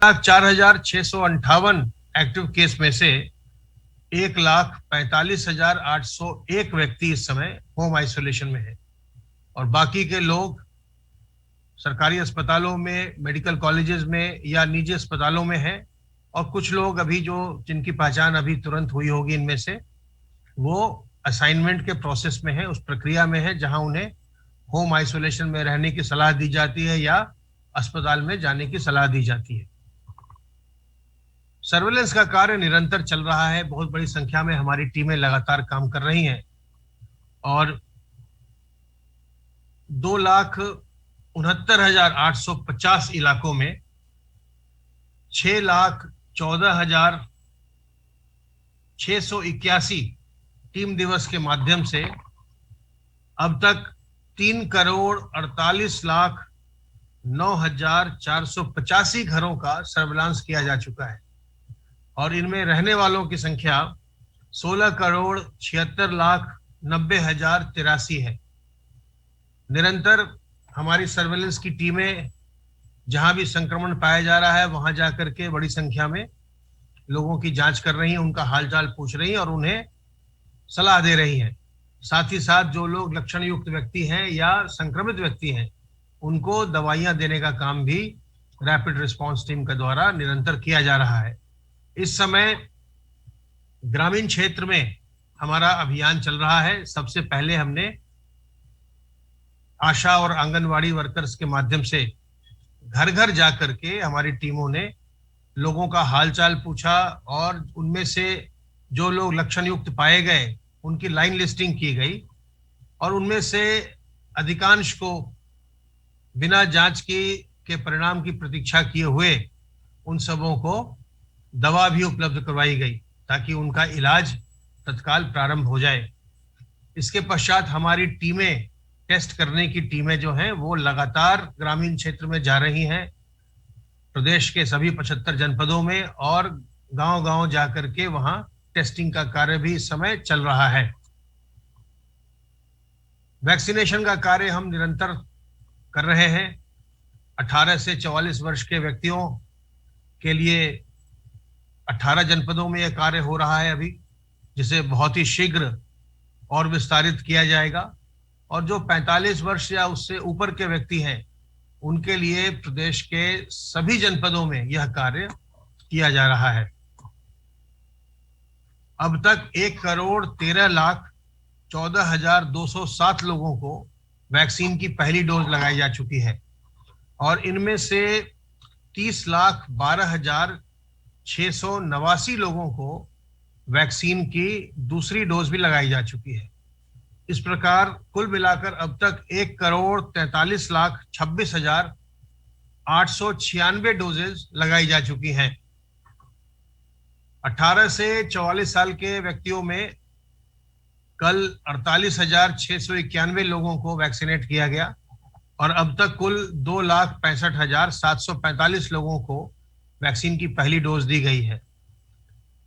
4,4658 active case में से 1,45,801 व्यक्ति इस समय होम आइसोलेशन में है और बाकी के लोग सरकारी अस्पतालों में, मेडिकल कॉलेजेस में या निजी अस्पतालों में हैं और कुछ लोग अभी जो जिनकी पहचान अभी तुरंत हुई होगी इनमें से, वो असाइनमेंट के प्रोसेस में है, उस प्रक्रिया में है जहां उन्हें होम आइसोलेशन में रहने की सलाह दी जाती है या अस्पताल में जाने की सलाह दी जाती है। सर्वेलेंस का कार्य निरंतर चल रहा है। बहुत बड़ी संख्या में हमारी टीमें लगातार काम कर रही हैं और 2,69,850 इलाकों में 6,14,681 टीम दिवस के माध्यम से अब तक 3,48,09,485 घरों का सर्विलांस किया जा चुका है और इनमें रहने वालों की संख्या 16,76,90,083 है। निरंतर हमारी सर्वेलेंस की टीमें जहां भी संक्रमण पाया जा रहा है वहां जाकर के बड़ी संख्या में लोगों की जांच कर रही हैं, उनका हालचाल पूछ रही हैं और उन्हें सलाह दे रही हैं। साथ ही साथ जो लोग लक्षण युक्त व्यक्ति हैं या संक्रमित व्यक्ति हैं, उनको दवाइयां देने का काम भी रैपिड रिस्पांस टीम के द्वारा निरंतर किया जा रहा है। इस समय ग्रामीण क्षेत्र में हमारा अभियान चल रहा है। सबसे पहले हमने आशा और आंगनवाड़ी वर्कर्स के माध्यम से घर घर जाकर के हमारी टीमों ने लोगों का हालचाल पूछा और उनमें से जो लोग लक्षण युक्त पाए गए उनकी लाइन लिस्टिंग की गई और उनमें से अधिकांश को बिना जांच के परिणाम की प्रतीक्षा किए हुए उन सबों को दवा भी उपलब्ध करवाई गई ताकि उनका इलाज तत्काल प्रारंभ हो जाए। इसके पश्चात हमारी टीमें, टेस्ट करने की टीमें जो हैं वो लगातार ग्रामीण क्षेत्र में जा रही हैं, प्रदेश के सभी 75 जनपदों में, और गांव-गांव जाकर के वहां टेस्टिंग का कार्य भी इस समय चल रहा है। वैक्सीनेशन का कार्य हम निरंतर कर रहे हैं। 18 से 44 वर्ष के व्यक्तियों के लिए 18 जनपदों में यह कार्य हो रहा है अभी, जिसे बहुत ही शीघ्र और विस्तारित किया जाएगा। और जो 45 वर्ष या उससे ऊपर के व्यक्ति हैं, उनके लिए प्रदेश के सभी जनपदों में यह कार्य किया जा रहा है। अब तक 1,13,14,207 लोगों को वैक्सीन की पहली डोज लगाई जा चुकी है और इनमें से 30,12,689 लोगों को वैक्सीन की दूसरी डोज भी लगाई जा चुकी है। इस प्रकार कुल मिलाकर अब तक 1,43,26,896 डोजेज लगाई जा चुकी हैं। 18 से 44 साल के व्यक्तियों में कल 48,691 लोगों को वैक्सीनेट किया गया और अब तक कुल 2,65,745 लोगों को वैक्सीन की पहली डोज दी गई है।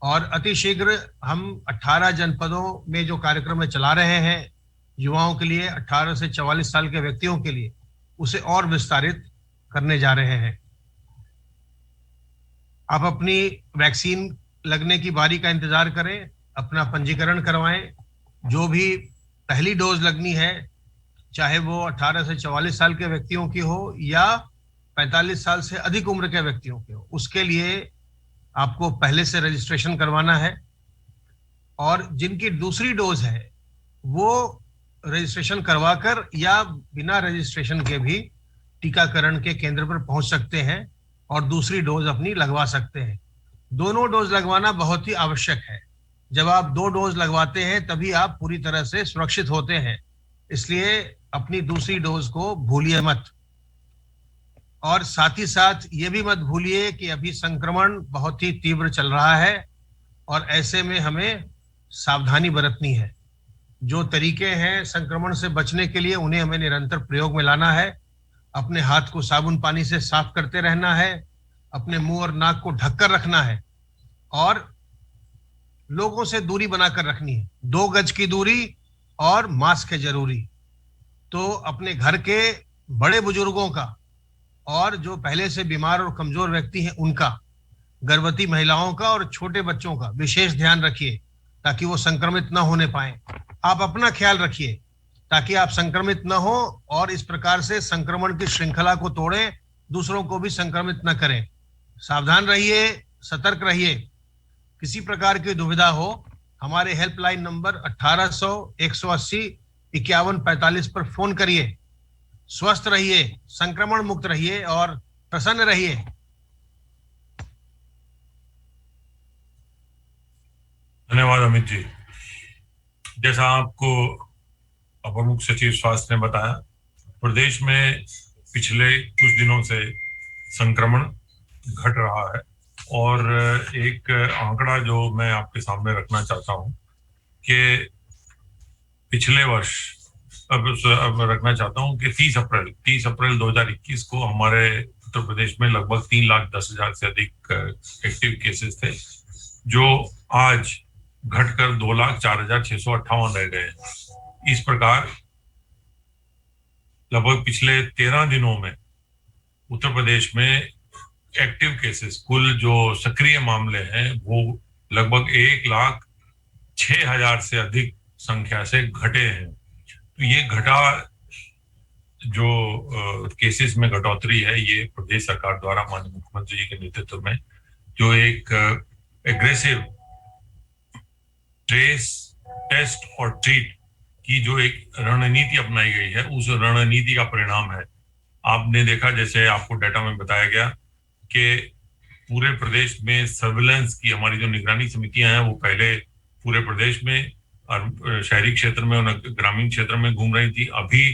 और अतिशीघ्र हम 18 जनपदों में जो कार्यक्रम में चला रहे हैं युवाओं के लिए, 18 से 44 साल के व्यक्तियों के लिए, उसे और विस्तारित करने जा रहे हैं। आप अपनी वैक्सीन लगने की बारी का इंतजार करें, अपना पंजीकरण करवाएं। जो भी पहली डोज लगनी है, चाहे वो 18 से 44 साल के व्यक्तियों की हो या 45 साल से अधिक उम्र के व्यक्तियों की हो, उसके लिए आपको पहले से रजिस्ट्रेशन करवाना है। और जिनकी दूसरी डोज है वो रजिस्ट्रेशन करवाकर या बिना रजिस्ट्रेशन के भी टीकाकरण के केंद्र पर पहुंच सकते हैं और दूसरी डोज अपनी लगवा सकते हैं। दोनों डोज लगवाना बहुत ही आवश्यक है। जब आप 2 डोज लगवाते हैं तभी आप पूरी तरह से सुरक्षित होते हैं, इसलिए अपनी दूसरी डोज को भूलिए मत। और साथ ही साथ ये भी मत भूलिए कि अभी संक्रमण बहुत ही तीव्र चल रहा है और ऐसे में हमें सावधानी बरतनी है। जो तरीके हैं संक्रमण से बचने के लिए, उन्हें हमें निरंतर प्रयोग में लाना है। अपने हाथ को साबुन पानी से साफ करते रहना है, अपने मुंह और नाक को ढककर रखना है और लोगों से दूरी बनाकर रखनी है। 2 गज की दूरी और मास्क है जरूरी। तो अपने घर के बड़े बुजुर्गों का और जो पहले से बीमार और कमजोर व्यक्ति हैं उनका, गर्भवती महिलाओं का और छोटे बच्चों का विशेष ध्यान रखिए ताकि वो संक्रमित न होने पाए। आप अपना ख्याल रखिए ताकि आप संक्रमित न हो और इस प्रकार से संक्रमण की श्रृंखला को तोड़ें, दूसरों को भी संक्रमित न करें। सावधान रहिए, सतर्क रहिए। किसी प्रकार की दुविधा हो, हमारे हेल्पलाइन नंबर 1800 180 5145 पर फोन करिए। स्वस्थ रहिए, संक्रमण मुक्त रहिए और प्रसन्न रहिए। धन्यवाद अमित जी। जैसा आपको अपर मुख्य सचिव स्वास्थ्य ने बताया, प्रदेश में पिछले कुछ दिनों से संक्रमण घट रहा है और एक आंकड़ा जो मैं आपके सामने रखना चाहता हूं कि पिछले वर्ष अब रखना चाहता हूं कि 30 अप्रैल 2021 को हमारे उत्तर प्रदेश में लगभग 3,10,000 से अधिक एक्टिव केसेस थे, जो आज घटकर 2,04,658 रह गए हैं। इस प्रकार लगभग पिछले 13 दिनों में उत्तर प्रदेश में एक्टिव केसेस, कुल जो सक्रिय मामले हैं, वो लगभग 1,06,000 से अधिक संख्या से घटे हैं। तो ये जो केसेस में घटोतरी है, ये प्रदेश सरकार द्वारा माननीय मुख्यमंत्री जी के नेतृत्व में जो एक एग्रेसिव ट्रेस, टेस्ट और ट्रीट की जो एक रणनीति अपनाई गई है, उस रणनीति का परिणाम है। आपने देखा, जैसे आपको डाटा में बताया गया, कि पूरे प्रदेश में सर्विलांस की हमारी जो निगरानी समितियां हैं वो पहले पूरे प्रदेश में और शहरी क्षेत्र में और ग्रामीण क्षेत्र में घूम रही थी। अभी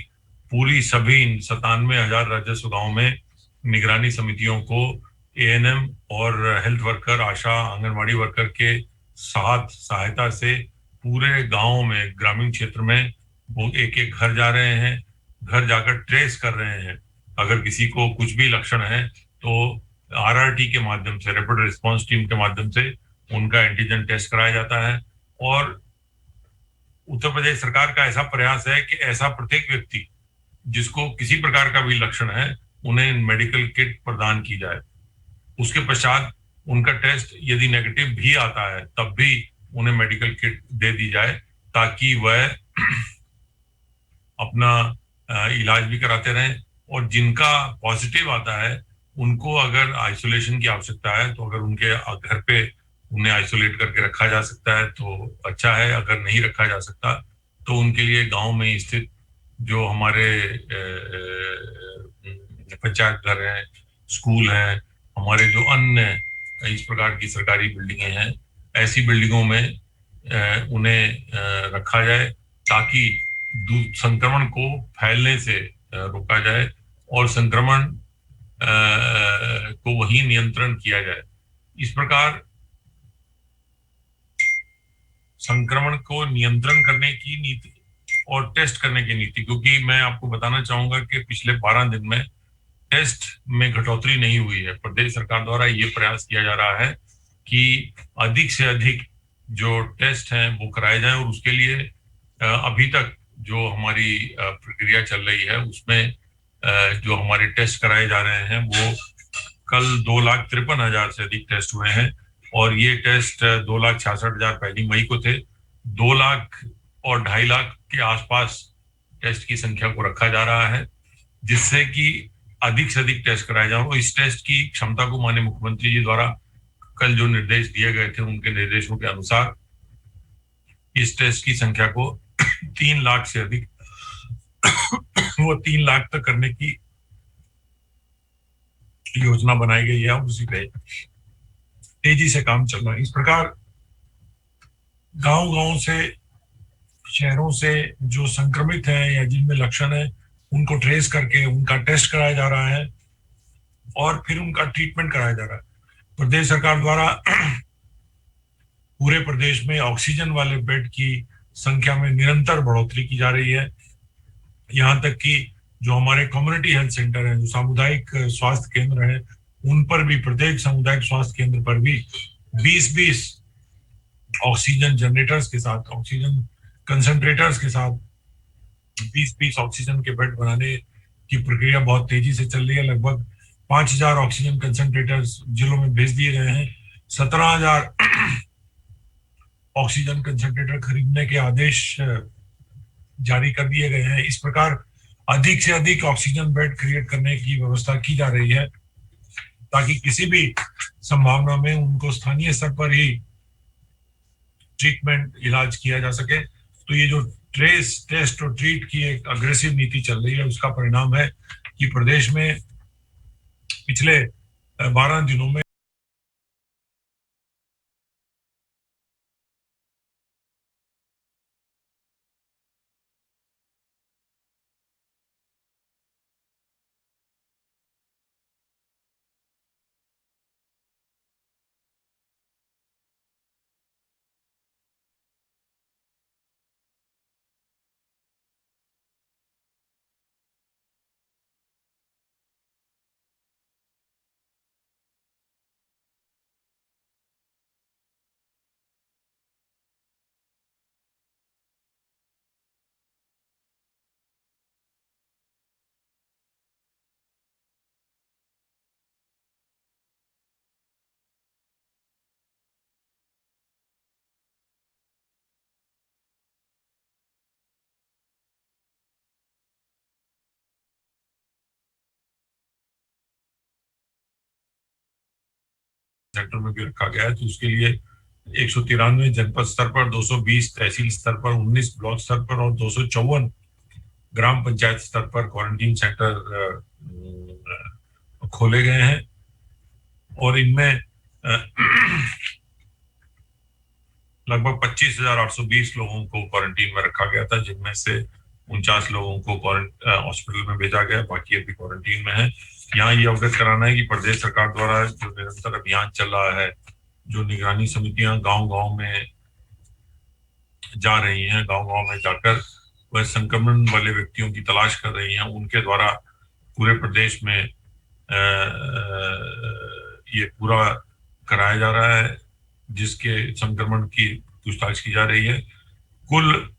पूरी सभी 97,000 राजस्व गांव में निगरानी समितियों को एएनएम और हेल्थ वर्कर, आशा, आंगनवाड़ी वर्कर के साथ सहायता से पूरे गांव में, ग्रामीण क्षेत्र में वो एक एक घर जा रहे हैं, घर जाकर ट्रेस कर रहे हैं। अगर किसी को कुछ भी लक्षण है तो आरआरटी के माध्यम से, रैपिड रिस्पांस टीम के माध्यम से उनका एंटीजन टेस्ट कराया जाता है। और उत्तर प्रदेश सरकार का ऐसा प्रयास है कि ऐसा प्रत्येक व्यक्ति जिसको किसी प्रकार का भी लक्षण है, उन्हें मेडिकल किट प्रदान की जाए। उसके पश्चात उनका टेस्ट यदि नेगेटिव भी आता है तब भी उन्हें मेडिकल किट दे दी जाए, ताकि वह अपना इलाज भी कराते रहें। और जिनका पॉजिटिव आता है उनको अगर आइसोलेशन की आवश्यकता है तो अगर उनके घर पे उन्हें आइसोलेट करके रखा जा सकता है तो अच्छा है। अगर नहीं रखा जा सकता तो उनके लिए गांव में स्थित जो हमारे पंचायत घर हैं, स्कूल हैं, हमारे जो अन्य इस प्रकार की सरकारी बिल्डिंगें हैं, ऐसी बिल्डिंगों में उन्हें रखा जाए, ताकि संक्रमण को फैलने से रोका जाए और संक्रमण को वही नियंत्रण किया जाए। इस प्रकार संक्रमण को नियंत्रण करने की नीति और टेस्ट करने की नीति, क्योंकि मैं आपको बताना चाहूंगा कि पिछले 12 दिन में टेस्ट में घटोतरी नहीं हुई है। प्रदेश सरकार द्वारा ये प्रयास किया जा रहा है कि अधिक से अधिक जो टेस्ट हैं वो कराए जाएं, और उसके लिए अभी तक जो हमारी प्रक्रिया चल रही है उसमें जो हमारे टेस्ट कराए जा रहे हैं वो कल 2,53,000 से अधिक टेस्ट हुए हैं, और ये टेस्ट 2,66,000 पहली मई को थे। 2 लाख और 2.5 लाख के आसपास टेस्ट की संख्या को रखा जा रहा है, जिससे कि अधिक से अधिक टेस्ट कराए जाए। और इस टेस्ट की क्षमता को माननीय मुख्यमंत्री जी द्वारा कल जो निर्देश दिए गए थे, उनके निर्देशों के अनुसार इस टेस्ट की संख्या को 3 लाख से अधिक वो 3 लाख तक करने की योजना बनाई गई है, उसी पे तेजी से काम चल रहा है। इस प्रकार गांव-गांव से, शहरों से जो संक्रमित हैं या जिनमें लक्षण है, उनको ट्रेस करके उनका टेस्ट कराया जा रहा है और फिर उनका ट्रीटमेंट कराया जा रहा है। प्रदेश सरकार द्वारा पूरे प्रदेश में ऑक्सीजन वाले बेड की संख्या में निरंतर बढ़ोतरी की जा रही है। यहाँ तक कि जो हमारे कम्युनिटी हेल्थ सेंटर हैं, जो सामुदायिक स्वास्थ्य केंद्र हैं, उन पर भी, प्रत्येक सामुदायिक स्वास्थ्य केंद्र पर भी 20-20 ऑक्सीजन जनरेटर्स के साथ, ऑक्सीजन कंसंट्रेटर्स के साथ 20-20 ऑक्सीजन के बेड बनाने की प्रक्रिया बहुत तेजी से चल रही है। लगभग 5,000 ऑक्सीजन कंसंट्रेटर्स जिलों में भेज दिए गए हैं। 17,000 ऑक्सीजन कंसंट्रेटर खरीदने के आदेश जारी कर दिए गए हैं। इस प्रकार अधिक से अधिक ऑक्सीजन बेड क्रिएट करने की व्यवस्था की जा रही है ताकि किसी भी संभावना में उनको स्थानीय स्तर पर ही ट्रीटमेंट इलाज किया जा सके। तो ये जो ट्रेस टेस्ट और ट्रीट की एक अग्रेसिव नीति चल रही है उसका परिणाम है कि प्रदेश में पिछले 12 दिनों में सेक्टर में भी रखा गया है। तो उसके लिए 193 जनपद स्तर पर, 220 तहसील स्तर पर, 19 ब्लॉक स्तर पर और 254 ग्राम पंचायत स्तर पर क्वारंटीन सेंटर खोले गए हैं। और इनमें लगभग 25,820 लोगों को क्वारंटीन में रखा गया था, जिनमें से 49 लोगों को हॉस्पिटल में भेजा गया, बाकी अभी क्वारंटीन में है। यहाँ ये अवगत कराना है कि प्रदेश सरकार द्वारा जो निरंतर अभियान चल रहा है, जो निगरानी समितियां गांव-गांव में जा रही हैं, गांव-गांव में जाकर वह संक्रमण वाले व्यक्तियों की तलाश कर रही हैं, उनके द्वारा पूरे प्रदेश में ये पूरा कराया जा रहा है, जिसके संक्रमण की पूछताछ की जा रही है। कुल